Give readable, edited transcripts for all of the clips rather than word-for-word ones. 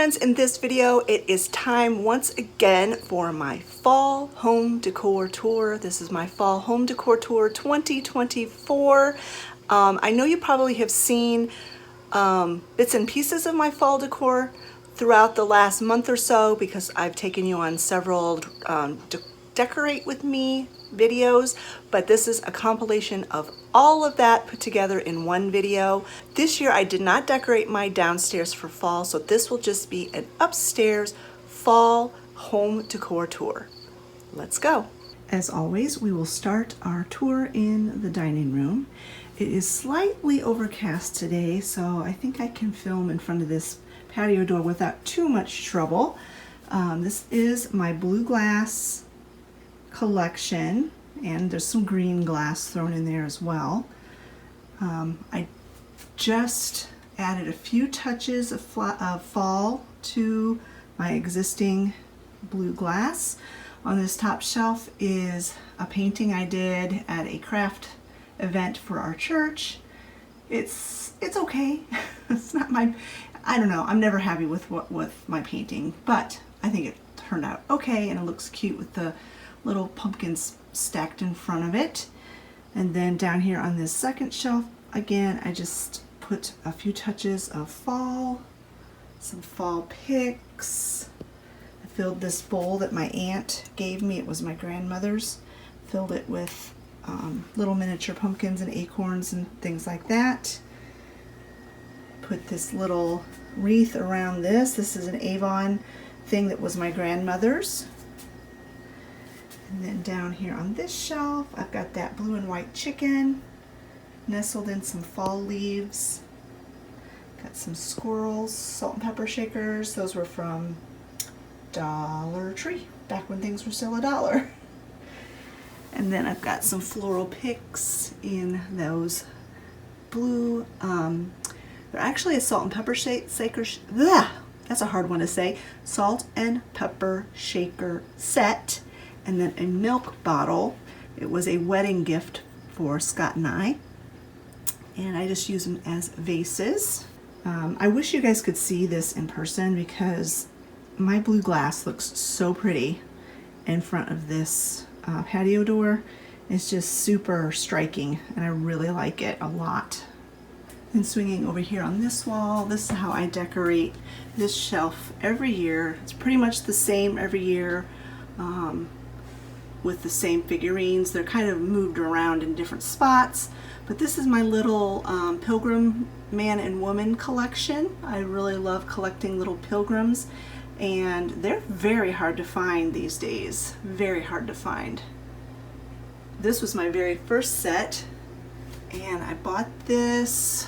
friends, in this video it is time once again for my fall home decor tour. This is my fall home decor tour 2024. I know you probably have seen bits and pieces of my fall decor throughout the last month or so because I've taken you on several decorate with me videos, but this is a compilation of all of that put together in one video. This year I did not decorate my downstairs for fall, so this will just be an upstairs fall home decor tour. Let's go. As always, we will start our tour in the dining room. It is slightly overcast today, so I think I can film in front of this patio door without too much trouble. This is my blue glass collection, and there's some green glass thrown in there as well. I just added a few touches of fall to my existing blue glass. On this top shelf is a painting I did at a craft event for our church. It's okay. It's not my, I don't know, I'm never happy with my painting, but I think it turned out okay, and it looks cute with the little pumpkins stacked in front of it. And then down here on this second shelf, again, I just put a few touches of fall, some fall picks. I filled this bowl that my aunt gave me. It was my grandmother's. Filled it with little miniature pumpkins and acorns and things like that. Put this little wreath around this. This is an Avon thing that was my grandmother's. And then down here on this shelf, I've got that blue and white chicken nestled in some fall leaves. Got some squirrels, salt and pepper shakers. Those were from Dollar Tree, back when things were still $1. And then I've got some floral picks in those blue, they're actually a salt and pepper shaker, that's a hard one to say, salt and pepper shaker set. And then a milk bottle. It was a wedding gift for Scott and I just use them as vases. I wish you guys could see this in person because my blue glass looks so pretty in front of this patio door. It's just super striking, and I really like it a lot. And swinging over here on this wall, this is how I decorate this shelf every year. It's pretty much the same every year. With the same figurines. They're kind of moved around in different spots, but this is my little pilgrim man and woman collection. I really love collecting little pilgrims, and they're very hard to find these days. Very hard to find. This was my very first set, and I bought this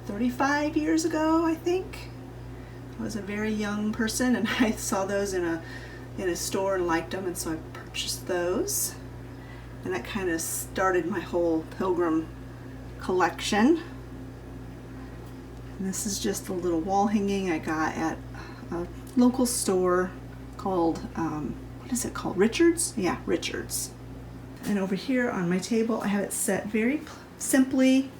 35 years ago, I think. I was a very young person, and I saw those in a store and liked them, and so I purchased those, and that kind of started my whole pilgrim collection. And this is just a little wall hanging I got at a local store called what is it called, Richards? Yeah, Richards. And over here on my table I have it set very simply.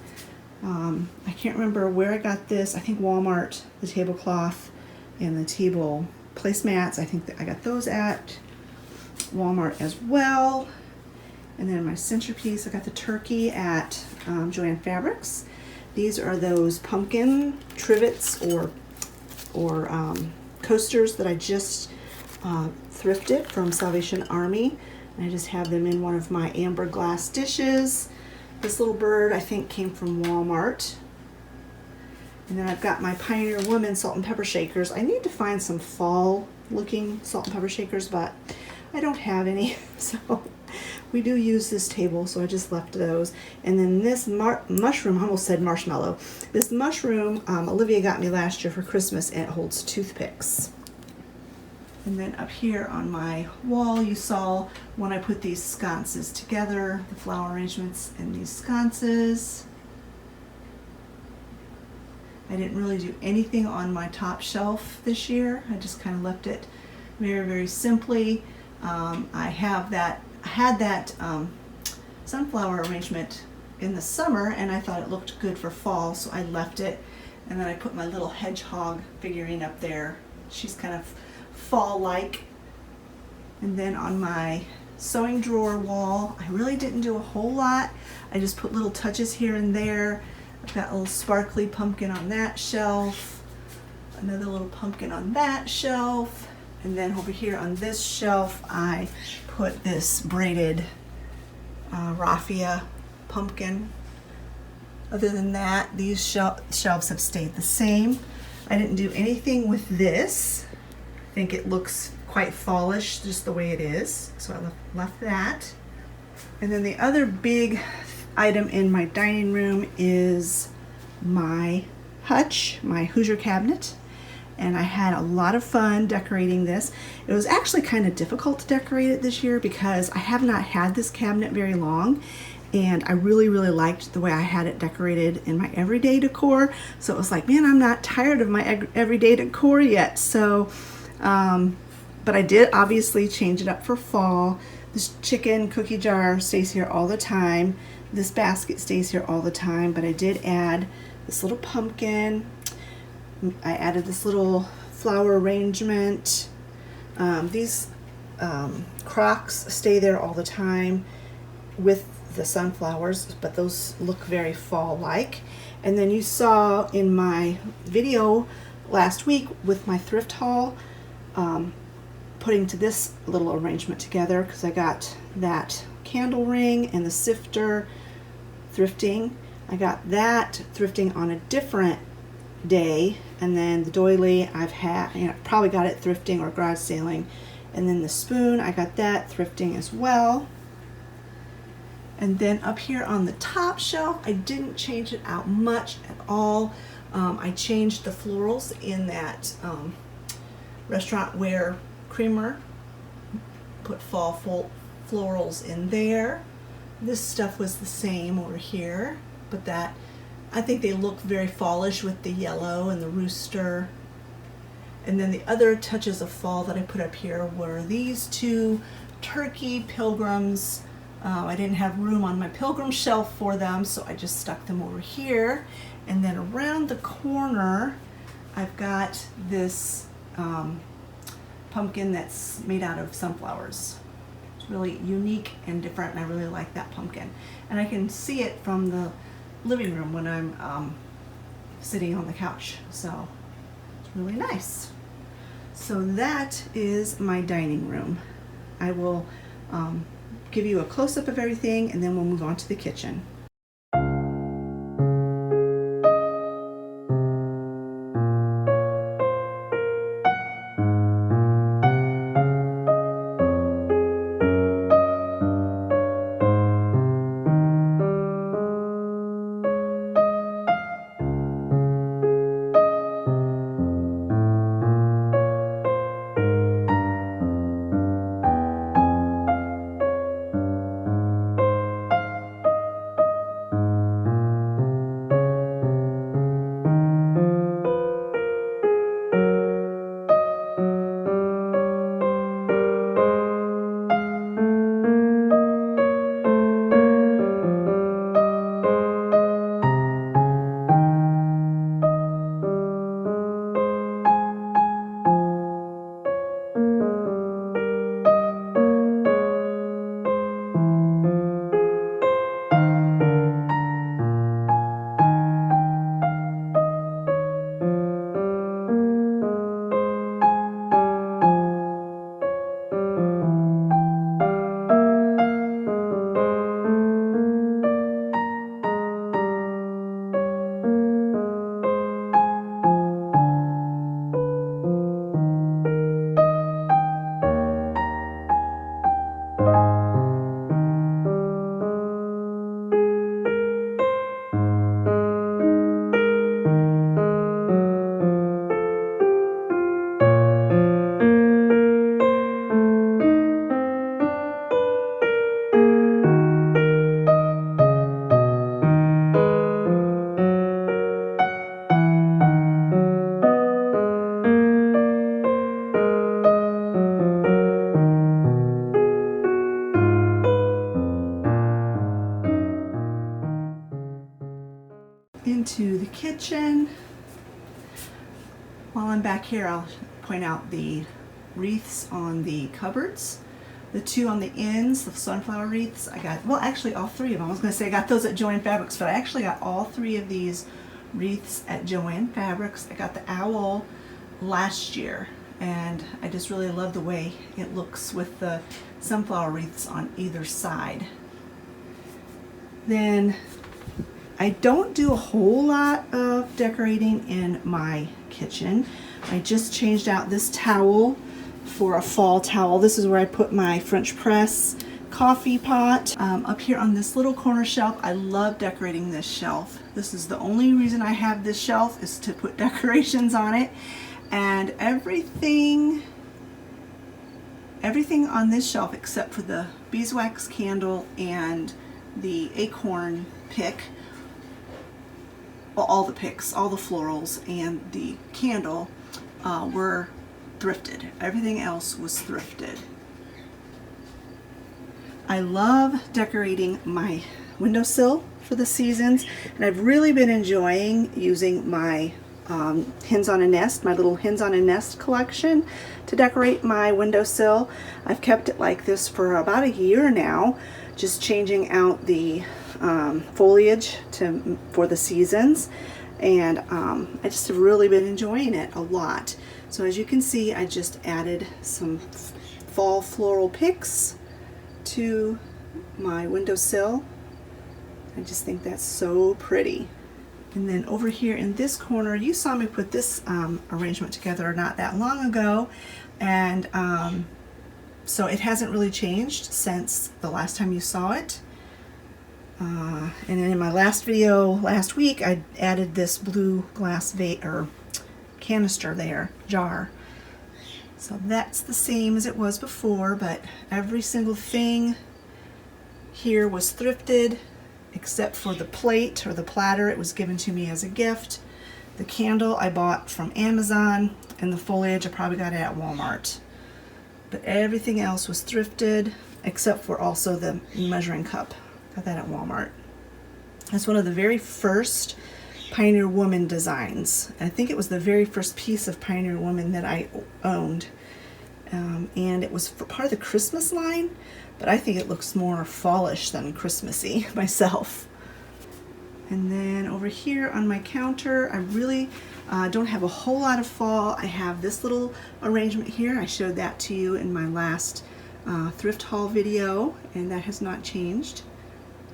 I can't remember where I got this. I think Walmart, the tablecloth and the table placemats, I think that I got those at Walmart as well. And then my centerpiece, I got the turkey at Joann Fabrics. These are those pumpkin trivets or coasters that I just thrifted from Salvation Army. And I just have them in one of my amber glass dishes. This little bird I think came from Walmart. And then I've got my Pioneer Woman salt and pepper shakers. I need to find some fall looking salt and pepper shakers, but I don't have any. So we do use this table, so I just left those. And then this mushroom, I almost said marshmallow. This mushroom, Olivia got me last year for Christmas, and it holds toothpicks. And then up here on my wall, you saw when I put these sconces together, the flower arrangements in these sconces. I didn't really do anything on my top shelf this year. I just kind of left it very, very simply. I had that sunflower arrangement in the summer, and I thought it looked good for fall, so I left it. And then I put my little hedgehog figurine up there. She's kind of fall-like. And then on my sewing drawer wall, I really didn't do a whole lot. I just put little touches here and there. I've got a little sparkly pumpkin on that shelf, another little pumpkin on that shelf, and then over here on this shelf I put this braided raffia pumpkin. Other than that, these shelves have stayed the same. I didn't do anything with this. I think it looks quite fallish just the way it is, so I left that. And then the other big item in my dining room is my hutch, my Hoosier cabinet, and I had a lot of fun decorating this. It was actually kind of difficult to decorate it this year because I have not had this cabinet very long, and I really liked the way I had it decorated in my everyday decor. So it was like, man, I'm not tired of my everyday decor yet. So but I did obviously change it up for fall. This chicken cookie jar stays here all the time. This basket stays here all the time, but I did add this little pumpkin. I added this little flower arrangement. These crocks stay there all the time with the sunflowers, but those look very fall-like. And then you saw in my video last week with my thrift haul, putting to this little arrangement together because I got that candle ring and the sifter thrifting. I got that thrifting on a different day, and then the doily I've had, probably got it thrifting or garage sailing. And then the spoon, I got that thrifting as well. And then up here on the top shelf, I didn't change it out much at all. I changed the florals in that restaurant wear creamer, put fall florals in there. This stuff was the same over here, but that, I think they look very fallish with the yellow and the rooster. And then the other touches of fall that I put up here were these two turkey pilgrims. I didn't have room on my pilgrim shelf for them, so I just stuck them over here. And then around the corner, I've got this pumpkin that's made out of sunflowers. It's really unique and different, and I really like that pumpkin. And I can see it from the living room when I'm sitting on the couch, so it's really nice. So that is my dining room. I will give you a close-up of everything, and then we'll move on to the kitchen. Into the kitchen. While I'm back here, I'll point out the wreaths on the cupboards. The two on the ends, the sunflower wreaths, I got, well, actually all three of them. I was going to say I got those at Joann Fabrics, but I actually got all three of these wreaths at Joann Fabrics. I got the owl last year, and I just really love the way it looks with the sunflower wreaths on either side. Then I don't do a whole lot of decorating in my kitchen. I just changed out this towel for a fall towel. This is where I put my French press coffee pot. Up here on this little corner shelf, I love decorating this shelf. This is the only reason I have this shelf, is to put decorations on it. And everything on this shelf except for the beeswax candle and the acorn pick, well, all the picks, all the florals and the candle were thrifted. Everything else was thrifted. I love decorating my windowsill for the seasons, and I've really been enjoying using my Hens on a Nest, my little Hens on a Nest collection to decorate my windowsill. I've kept it like this for about a year now, just changing out the foliage for the seasons, and I just have really been enjoying it a lot. So as you can see, I just added some fall floral picks to my windowsill. I just think that's so pretty. And then over here in this corner, you saw me put this arrangement together not that long ago, and so it hasn't really changed since the last time you saw it. And then in my last video last week, I added this blue glass canister there, jar. So that's the same as it was before, but every single thing here was thrifted except for the plate or the platter. It was given to me as a gift. The candle I bought from Amazon, and the foliage I probably got it at Walmart. But everything else was thrifted except for also the measuring cup. Got that at Walmart. That's one of the very first Pioneer Woman designs. I think it was the very first piece of Pioneer Woman that I owned. And it was for part of the Christmas line, but I think it looks more fallish than Christmassy myself. And then over here on my counter, I really don't have a whole lot of fall. I have this little arrangement here. I showed that to you in my last thrift haul video, and that has not changed.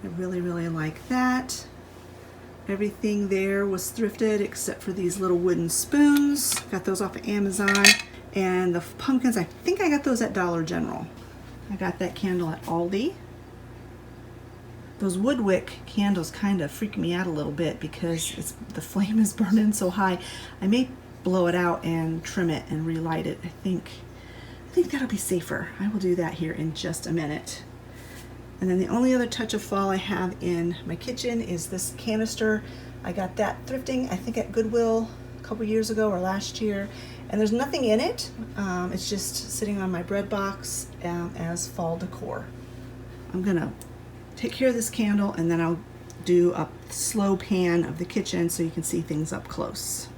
I really, really like that. Everything there was thrifted except for these little wooden spoons. Got those off of Amazon. And the pumpkins, I think I got those at Dollar General. I got that candle at Aldi. Those wood wick candles kind of freak me out a little bit because the flame is burning so high. I may blow it out and trim it and relight it. I think that'll be safer. I will do that here in just a minute. And then the only other touch of fall I have in my kitchen is this canister. I got that thrifting, I think at Goodwill a couple years ago or last year. And there's nothing in it. It's just sitting on my bread box as fall decor. I'm gonna take care of this candle, and then I'll do a slow pan of the kitchen so you can see things up close.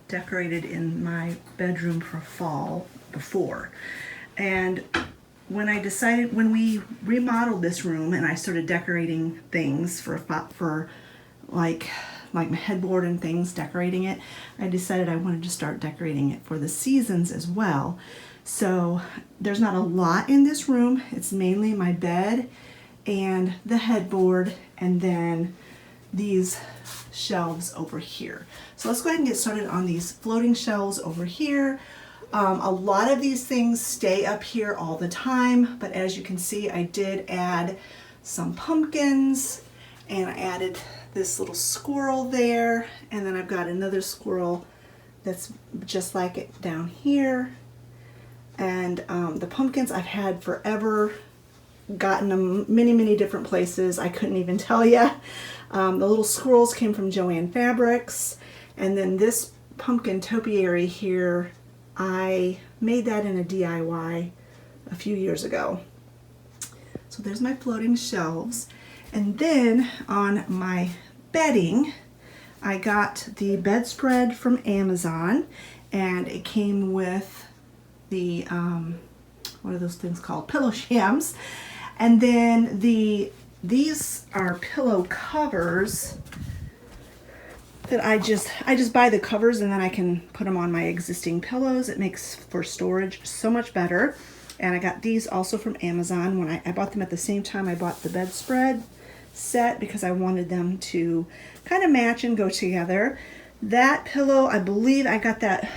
decorated in my bedroom for fall before. And when we remodeled this room and I started decorating things for like my headboard and things, decorating it, I decided I wanted to start decorating it for the seasons as well. So there's not a lot in this room. It's mainly my bed and the headboard, and then these shelves over here. So let's go ahead and get started on these floating shelves over here. A lot of these things stay up here all the time, but as you can see, I did add some pumpkins, and I added this little squirrel there, and then I've got another squirrel that's just like it down here. And the pumpkins I've had forever, gotten them many different places. I couldn't even tell you. The little squirrels came from Joann Fabrics, and then this pumpkin topiary here, I made that in a DIY a few years ago. So there's my floating shelves. And then on my bedding, I got the bedspread from Amazon, and it came with the, what are those things called? Pillow shams. And then these are pillow covers that I just buy the covers and then I can put them on my existing pillows. It makes for storage so much better. And I got these also from Amazon. When I bought them at the same time I bought the bedspread set, because I wanted them to kind of match and go together. That pillow, I believe I got that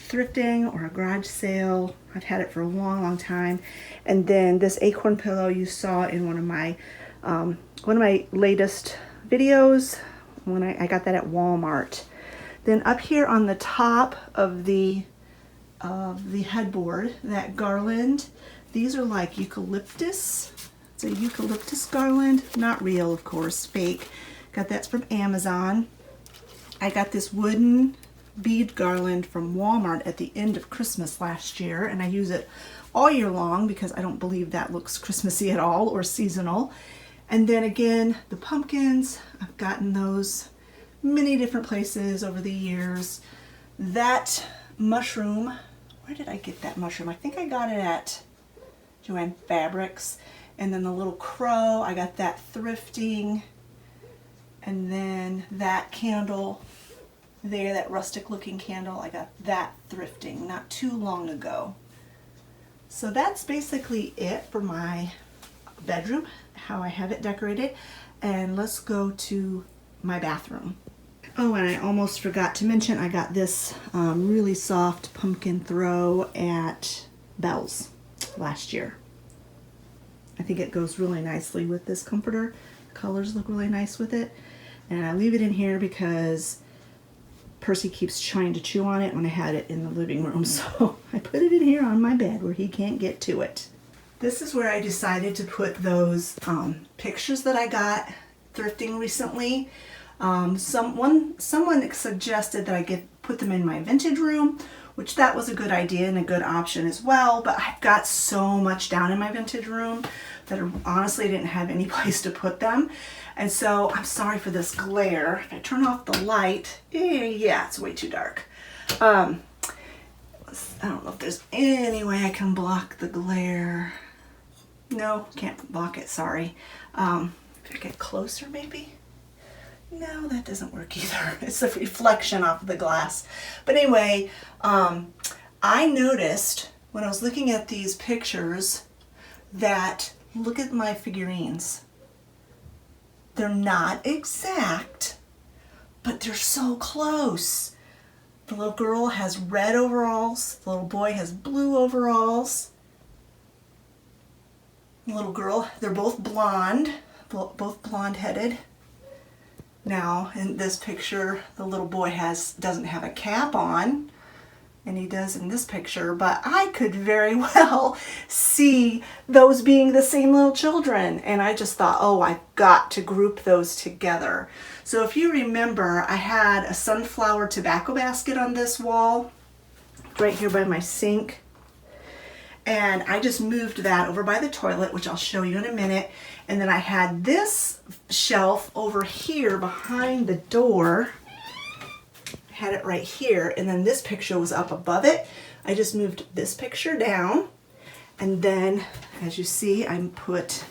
thrifting or a garage sale. I've had it for a long time. And then this acorn pillow you saw in one of my latest videos, when I got that at Walmart. Then up here on the top of the headboard, that garland, these are like eucalyptus. It's a eucalyptus garland, not real of course, fake. Got that from Amazon. I got this wooden bead garland from Walmart at the end of Christmas last year, and I use it all year long because I don't believe that looks Christmassy at all or seasonal. And then again, the pumpkins, I've gotten those many different places over the years. That mushroom, where did I get that mushroom? I think I got it at Joann Fabrics. And then the little crow, I got that thrifting. And then that candle there, that rustic looking candle, I got that thrifting not too long ago. So that's basically it for my bedroom, how I have it decorated. And let's go to my bathroom. Oh, and I almost forgot to mention, I got this really soft pumpkin throw at Bell's last year. I think it goes really nicely with this comforter. The colors look really nice with it. And I leave it in here because Percy keeps trying to chew on it when I had it in the living room. So I put it in here on my bed where he can't get to it. This is where I decided to put those pictures that I got thrifting recently. Someone suggested that I put them in my vintage room, which that was a good idea and a good option as well. But I've got so much down in my vintage room that I honestly didn't have any place to put them. And so I'm sorry for this glare. If I turn off the light, yeah, it's way too dark. I don't know if there's any way I can block the glare. No, can't block it, sorry. If I get closer maybe? No, that doesn't work either. It's a reflection off of the glass. But anyway, I noticed when I was looking at these pictures that, look at my figurines. They're not exact, but they're so close. The little girl has red overalls. The little boy has blue overalls. The little girl, they're both blonde, both blonde-headed. Now, in this picture, the little boy doesn't have a cap on, and he does in this picture, but I could very well see those being the same little children. And I just thought, oh, I've got to group those together. So if you remember, I had a sunflower tobacco basket on this wall, right here by my sink. And I just moved that over by the toilet, which I'll show you in a minute. And then I had this shelf over here behind the door. I had it right here, and then this picture was up above it. I just moved this picture down, and then as you see, I put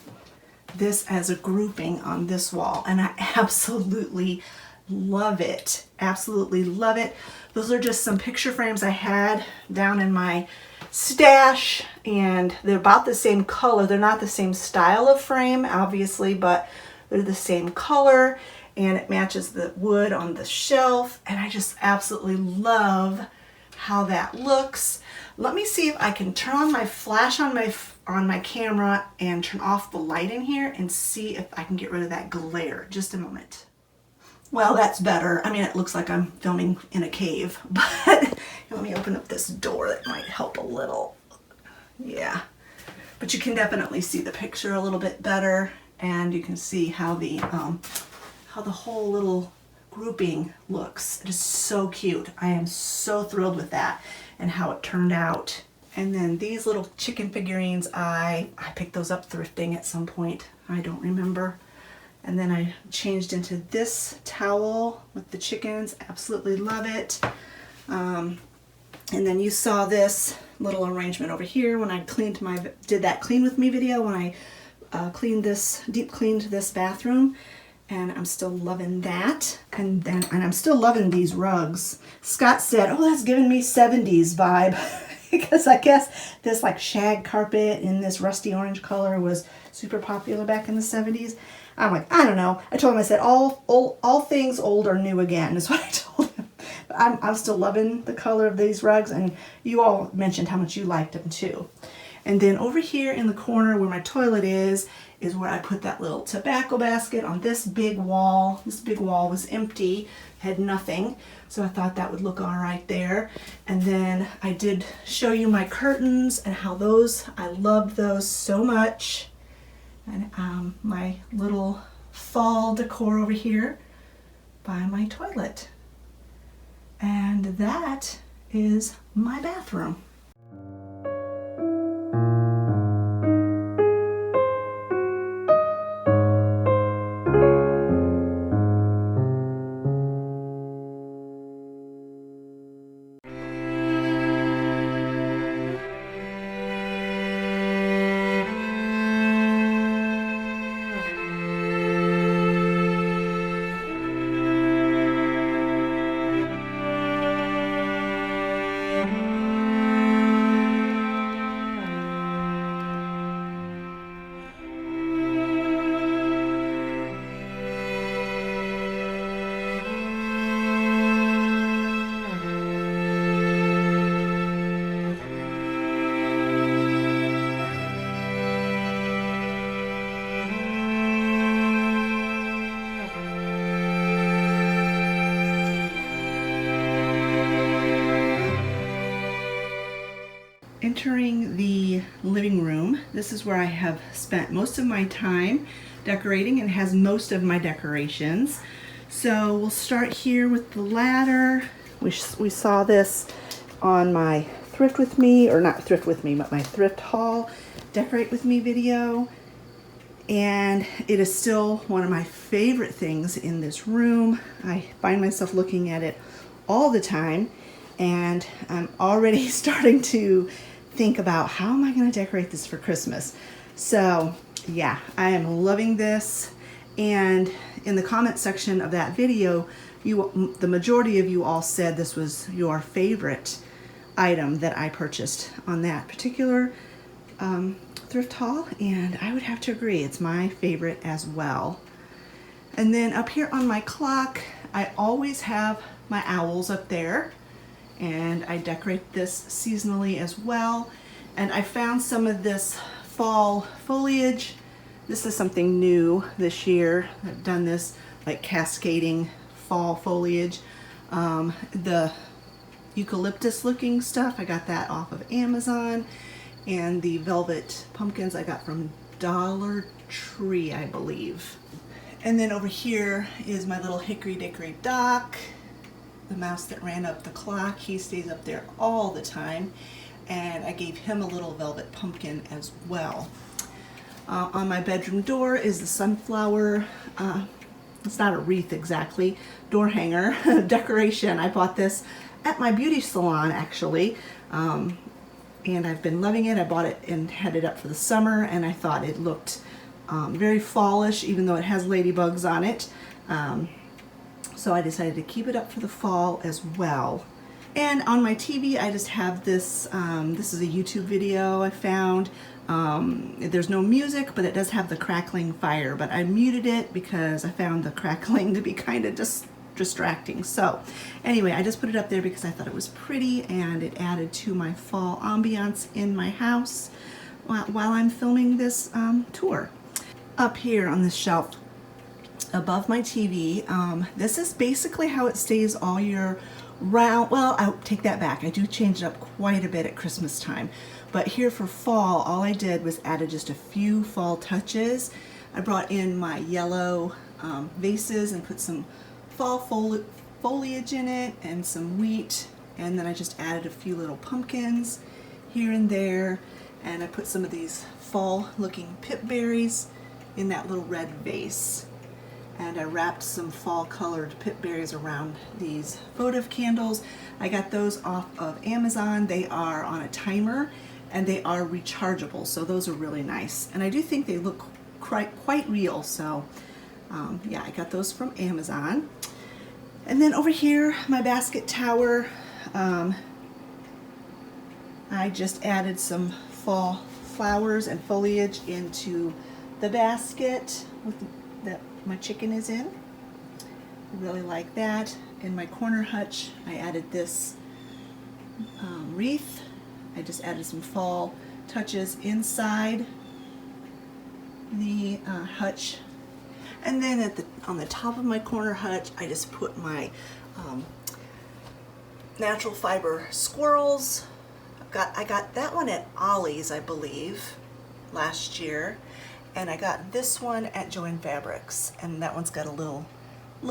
this as a grouping on this wall, and I absolutely love it. Absolutely love it. Those are just some picture frames I had down in my stash, and they're about the same color. They're not the same style of frame, obviously, but they're the same color, and it matches the wood on the shelf, and I just absolutely love how that looks. Let me see if I can turn on my flash on my camera and turn off the light in here and see if I can get rid of that glare. Just a moment. Well, that's better. I mean, it looks like I'm filming in a cave, but let me open up this door. That might help a little. Yeah, but you can definitely see the picture a little bit better, and you can see how the whole little grouping looks. It is so cute. I am so thrilled with that and how it turned out. And then these little chicken figurines, I picked those up thrifting at some point. I don't remember. And then I changed into this towel with the chickens. Absolutely love it. And then you saw this little arrangement over here when I did that clean with me video, when I deep cleaned this bathroom. And I'm still loving that. And I'm still loving these rugs. Scott said, oh, that's giving me 70s vibe. Because I guess this like shag carpet in this rusty orange color was super popular back in the 70s. I'm like, I don't know. I told him, I said, all things old are new again, is what I told him. But I'm still loving the color of these rugs, and you all mentioned how much you liked them too. And then over here in the corner where my toilet is where I put that little tobacco basket on this big wall. This big wall was empty, had nothing, so I thought that would look all right there. And then I did show you my curtains and how I loved those so much. And my little fall decor over here by my toilet. And that is my bathroom. Entering the living room, this is where I have spent most of my time decorating and has most of my decorations. So we'll start here with the ladder. We saw this on my thrift with me, or not thrift with me, but my thrift haul decorate with me video. And it is still one of my favorite things in this room. I find myself looking at it all the time, and I'm already starting to think about how am I going to decorate this for Christmas. So yeah, I am loving this. And in the comment section of that video, the majority of you all said this was your favorite item that I purchased on that particular thrift haul, and I would have to agree, it's my favorite as well. And then up here on my clock, I always have my owls up there, and I decorate this seasonally as well. And I found some of this fall foliage. This is something new this year. I've done this like cascading fall foliage. The eucalyptus looking stuff, I got that off of Amazon. And the velvet pumpkins I got from Dollar Tree, I believe. And then over here is my little hickory dickory dock. The mouse that ran up the clock, he stays up there all the time, and I gave him a little velvet pumpkin as well. On my bedroom door is the sunflower it's not a wreath exactly, door hanger decoration. I bought this at my beauty salon actually, and I've been loving it. I bought it and had it up for the summer, and I thought it looked very fallish, even though it has ladybugs on it. So I decided to keep it up for the fall as well. And on my TV, I just have this, this is a YouTube video I found. There's no music, but it does have the crackling fire, but I muted it because I found the crackling to be kind of just distracting. So anyway, I just put it up there because I thought it was pretty, and it added to my fall ambiance in my house while I'm filming this tour. Up here on this shelf above my TV, this is basically how it stays all year round. Well, I'll take that back. I do change it up quite a bit at Christmas time. But here for fall, all I did was added just a few fall touches. I brought in my yellow vases and put some fall foliage in it and some wheat. And then I just added a few little pumpkins here and there. And I put some of these fall looking pip berries in that little red vase. And I wrapped some fall colored pip berries around these votive candles. I got those off of Amazon. They are on a timer and they are rechargeable, so those are really nice. And I do think they look quite real, so yeah, I got those from Amazon. And then over here, my basket tower, I just added some fall flowers and foliage into the basket that my chicken is in. I really like that. In my corner hutch, I added this wreath. I just added some fall touches inside the hutch. And then on the top of my corner hutch, I just put my natural fiber squirrels. I got that one at Ollie's, I believe, last year. And I got this one at Joann Fabrics, and that one's got a little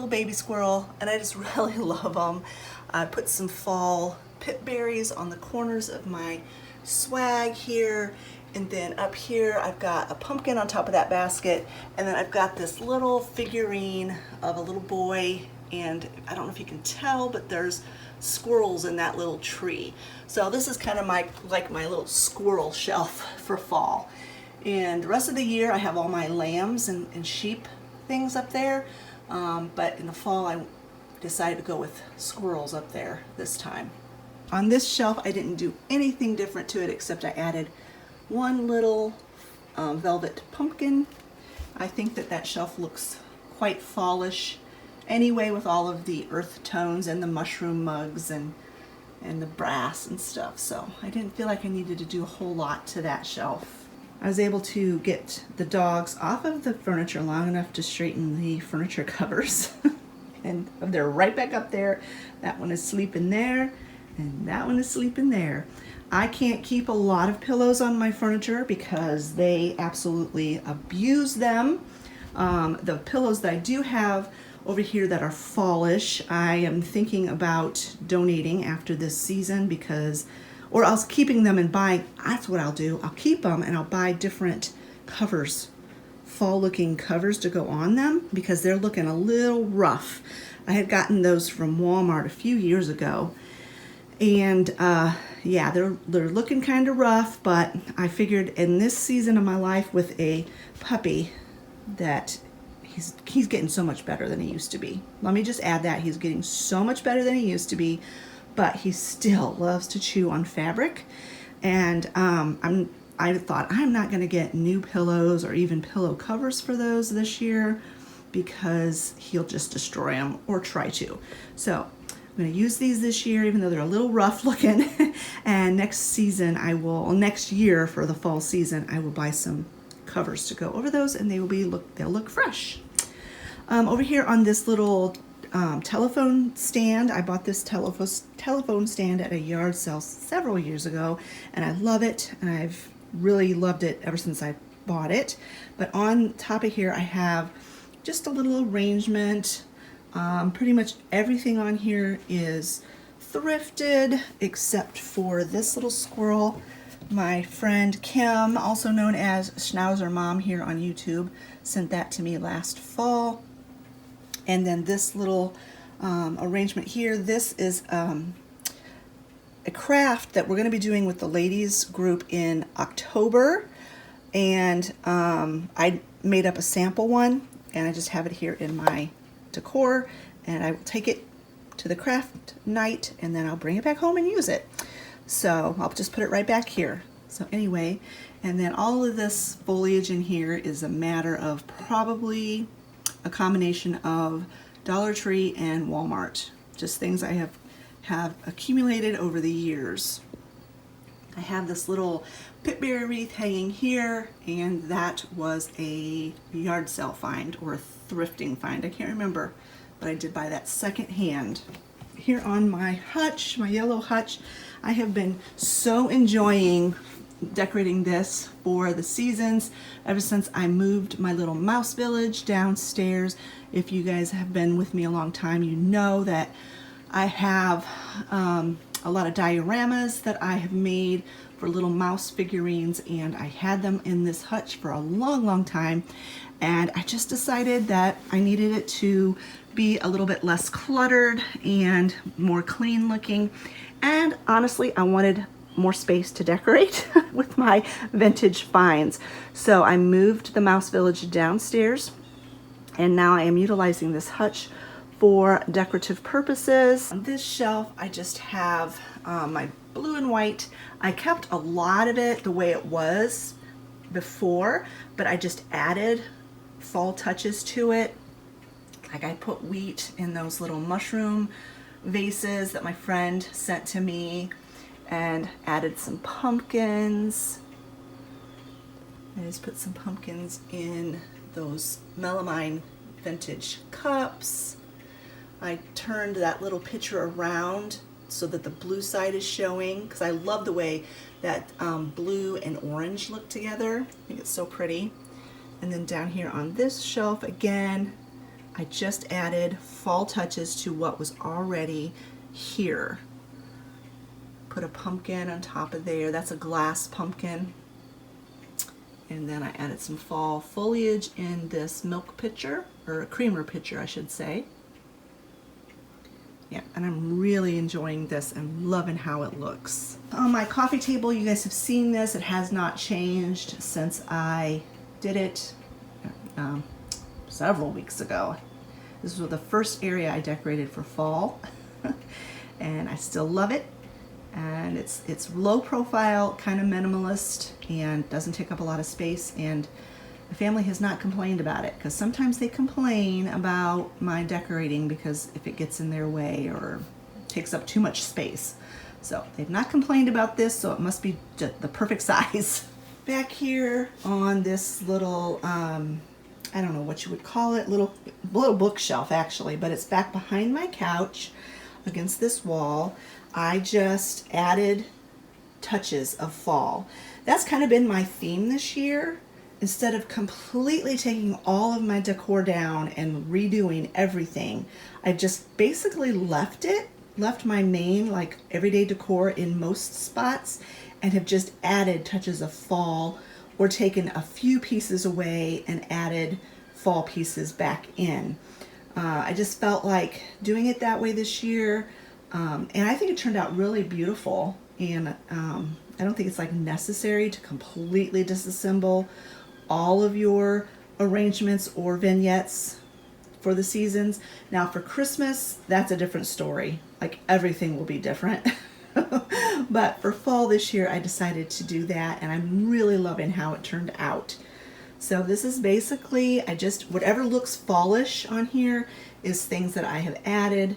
baby squirrel, and I just really love them. I put some fall pip berries on the corners of my swag here, and then up here I've got a pumpkin on top of that basket, and then I've got this little figurine of a little boy, and I don't know if you can tell, but there's squirrels in that little tree. So this is kind of like my little squirrel shelf for fall. And the rest of the year I have all my lambs and sheep things up there, but in the fall I decided to go with squirrels up there this time. On this shelf I didn't do anything different to it except I added one little velvet pumpkin. I think that shelf looks quite fallish anyway, with all of the earth tones and the mushroom mugs and the brass and stuff, so I didn't feel like I needed to do a whole lot to that shelf. I was able to get the dogs off of the furniture long enough to straighten the furniture covers. And they're right back up there. That one is sleeping there, and that one is sleeping there. I can't keep a lot of pillows on my furniture because they absolutely abuse them. The pillows that I do have over here that are fallish, I am thinking about donating after this season, because or else keeping them and buying. That's what I'll do. I'll keep them and I'll buy different covers, fall looking covers to go on them, because they're looking a little rough. I had gotten those from Walmart a few years ago, and yeah, they're looking kind of rough, but I figured in this season of my life with a puppy that he's getting so much better than he used to be. Let me just add that he's getting so much better than he used to be. But he still loves to chew on fabric, and I thought I'm not going to get new pillows or even pillow covers for those this year, because he'll just destroy them or try to. So I'm going to use these this year, even though they're a little rough looking. And next year for the fall season, I will buy some covers to go over those, and they'll look fresh. Over here on this little telephone stand, I bought this telephone stand at a yard sale several years ago, and I love it, and I've really loved it ever since I bought it. But on top of here I have just a little arrangement. Pretty much everything on here is thrifted except for this little squirrel. My friend Kim, also known as Schnauzer Mom here on YouTube, sent that to me last fall. And then this little arrangement here, this is a craft that we're going to be doing with the ladies group in October. And I made up a sample one, and I just have it here in my decor, and I will take it to the craft night, and then I'll bring it back home and use it. So I'll just put it right back here. So anyway, and then all of this foliage in here is a matter of probably a combination of Dollar Tree and Walmart. Just things I have accumulated over the years. I have this little pitberry wreath hanging here, and that was a yard sale find or a thrifting find. I can't remember, but I did buy that second hand. Here on my hutch, my yellow hutch, I have been so enjoying decorating this for the seasons ever since I moved my little mouse village downstairs. If you guys have been with me a long time, you know that I have a lot of dioramas that I have made for little mouse figurines, and I had them in this hutch for a long time, and I just decided that I needed it to be a little bit less cluttered and more clean looking, and honestly I wanted more space to decorate with my vintage finds. So I moved the mouse village downstairs, and now I am utilizing this hutch for decorative purposes. On this shelf I just have my blue and white. I kept a lot of it the way it was before, but I just added fall touches to it. Like I put wheat in those little mushroom vases that my friend sent to me, and added some pumpkins. I just put some pumpkins in those melamine vintage cups. I turned that little picture around so that the blue side is showing, because I love the way that blue and orange look together. I think it's so pretty. And then down here on this shelf again, I just added fall touches to what was already here. Put a pumpkin on top of there. That's a glass pumpkin. And then I added some fall foliage in this milk pitcher, or a creamer pitcher I should say. Yeah, and I'm really enjoying this and loving how it looks. On my coffee table, you guys have seen this. It has not changed since I did it several weeks ago. This was the first area I decorated for fall, and I still love it. And it's low profile, kind of minimalist, and doesn't take up a lot of space, and the family has not complained about it, because sometimes they complain about my decorating because if it gets in their way or takes up too much space. So they've not complained about this, so it must be the perfect size. Back here on this little I don't know what you would call it, little bookshelf actually, but it's back behind my couch against this wall. I just added touches of fall. That's kind of been my theme this year. Instead of completely taking all of my decor down and redoing everything, I've just basically left my main like everyday decor in most spots, and have just added touches of fall, or taken a few pieces away and added fall pieces back in. I just felt like doing it that way this year, and I think it turned out really beautiful. And I don't think it's like necessary to completely disassemble all of your arrangements or vignettes for the seasons. Now for Christmas, that's a different story. Like everything will be different. But for fall this year, I decided to do that, and I'm really loving how it turned out. So this is basically, whatever looks fallish on here is things that I have added,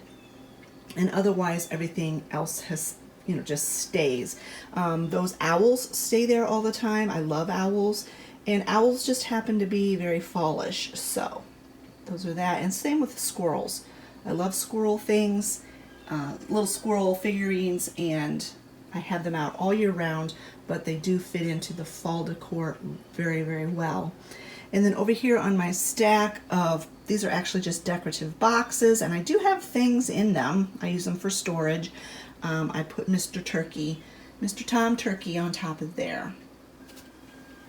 and otherwise everything else has, just stays. Those owls stay there all the time. I love owls, and owls just happen to be very fallish. So those are that, and same with squirrels. I love squirrel things, little squirrel figurines, and I have them out all year round, but they do fit into the fall decor very, very well. And then over here on my stack of, these are actually just decorative boxes, and I do have things in them. I use them for storage. I put Mr. Tom Turkey on top of there.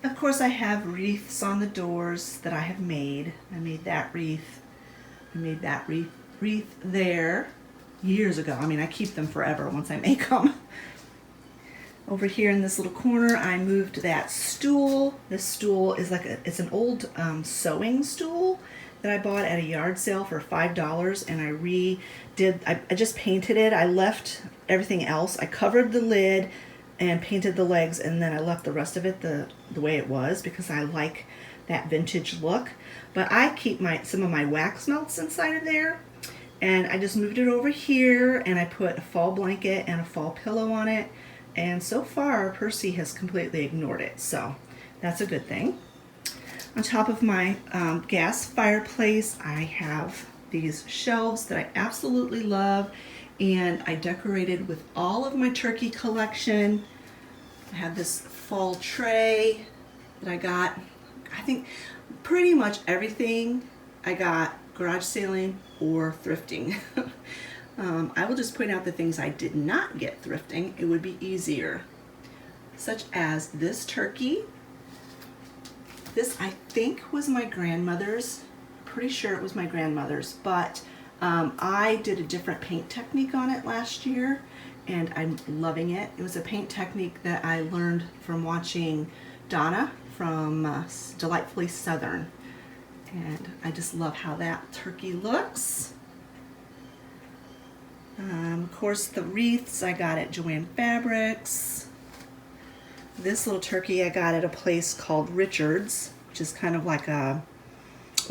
Of course, I have wreaths on the doors that I have made. I made that wreath I made that wreath there years ago. I mean, I keep them forever once I make them. Over here in this little corner, I moved that stool. This stool is it's an old sewing stool that I bought at a yard sale for $5, and I just painted it. I left everything else. I covered the lid and painted the legs, and then I left the rest of it the way it was because I like that vintage look. But I keep some of my wax melts inside of there, and I just moved it over here, and I put a fall blanket and a fall pillow on it. And so far, Percy has completely ignored it, so that's a good thing. On top of my gas fireplace, I have these shelves that I absolutely love, and I decorated with all of my turkey collection. I have this fall tray that I got. I think pretty much everything I got garage sailing or thrifting. I will just point out the things I did not get thrifting. It would be easier. Such as this turkey. This I think was my grandmother's. Pretty sure it was my grandmother's, but I did a different paint technique on it last year, and I'm loving it. It was a paint technique that I learned from watching Donna from Delightfully Southern, and I just love how that turkey looks. Of course, the wreaths I got at Joann Fabrics. This little turkey I got at a place called Richard's, which is kind of like a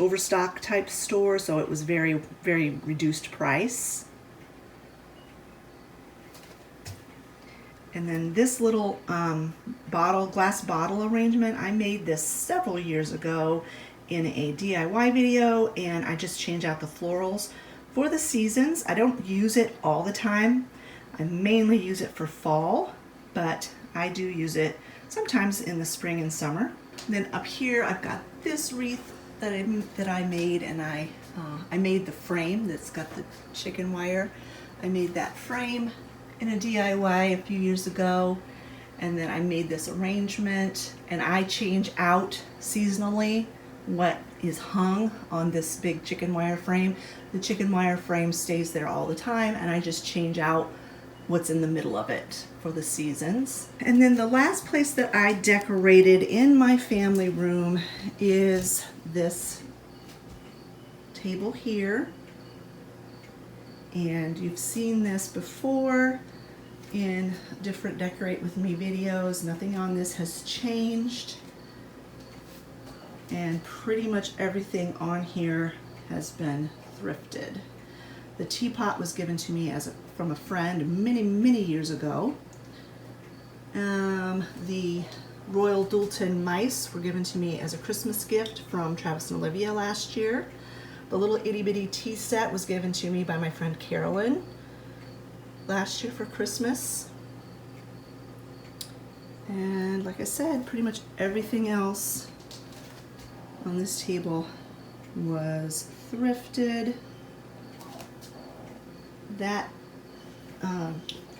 overstock type store, so it was very, very reduced price. And then this little glass bottle arrangement, I made this several years ago in a DIY video, and I just changed out the florals for the seasons. I don't use it all the time. I mainly use it for fall, but I do use it sometimes in the spring and summer. And then up here I've got this wreath that I made, and I made the frame that's got the chicken wire. I made that frame in a DIY a few years ago, and then I made this arrangement, and I change out seasonally what is hung on this big chicken wire frame. The chicken wire frame stays there all the time, and I just change out what's in the middle of it for the seasons. And then the last place that I decorated in my family room is this table here. And you've seen this before in different Decorate With Me videos. Nothing on this has changed. And pretty much everything on here has been thrifted. The teapot was given to me from a friend many years ago. The Royal Doulton mice were given to me as a Christmas gift from Travis and Olivia last year. The little itty bitty tea set was given to me by my friend Carolyn last year for Christmas. And like I said, pretty much everything else on this table was thrifted. That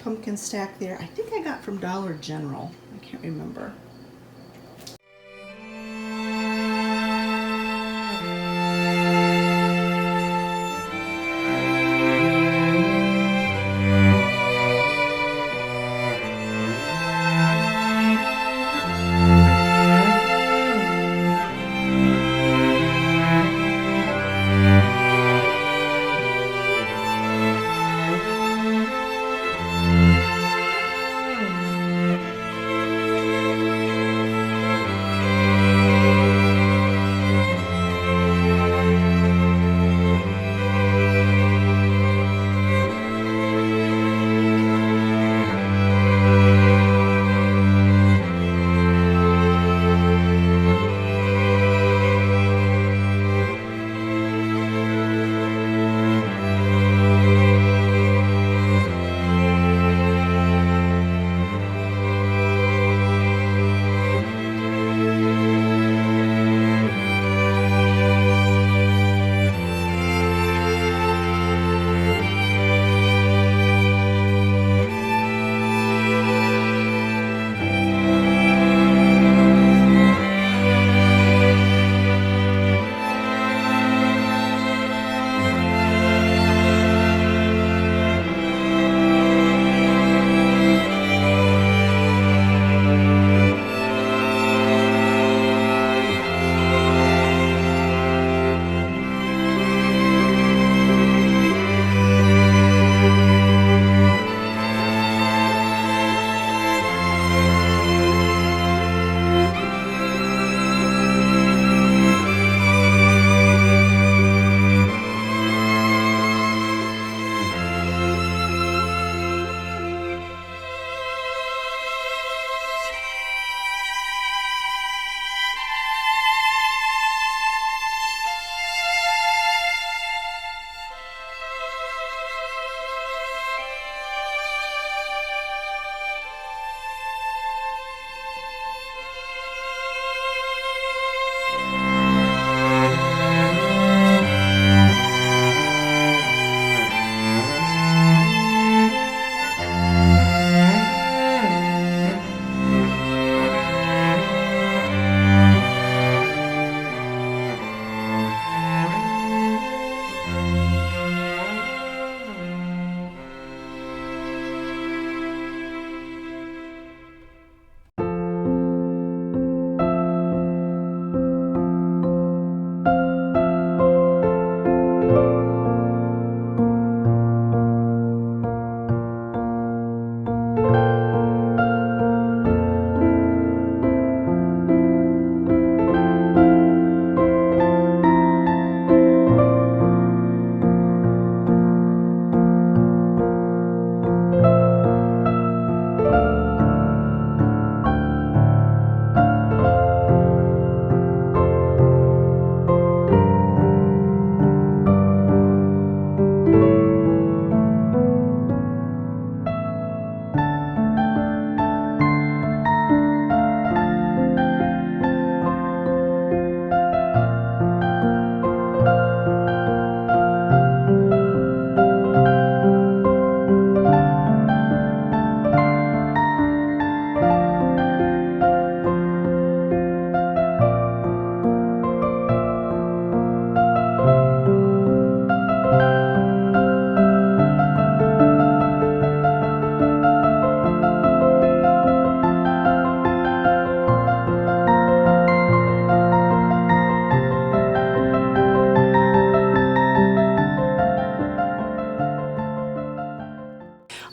pumpkin stack there, I think I got from Dollar General. I can't remember.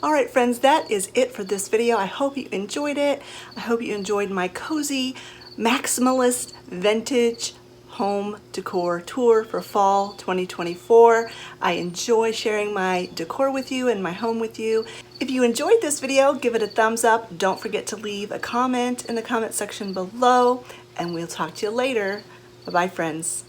All right, friends, that is it for this video. I hope you enjoyed it. I hope you enjoyed my cozy, maximalist, vintage home decor tour for fall 2024. I enjoy sharing my decor with you and my home with you. If you enjoyed this video, give it a thumbs up. Don't forget to leave a comment in the comment section below, and we'll talk to you later. Bye-bye, friends.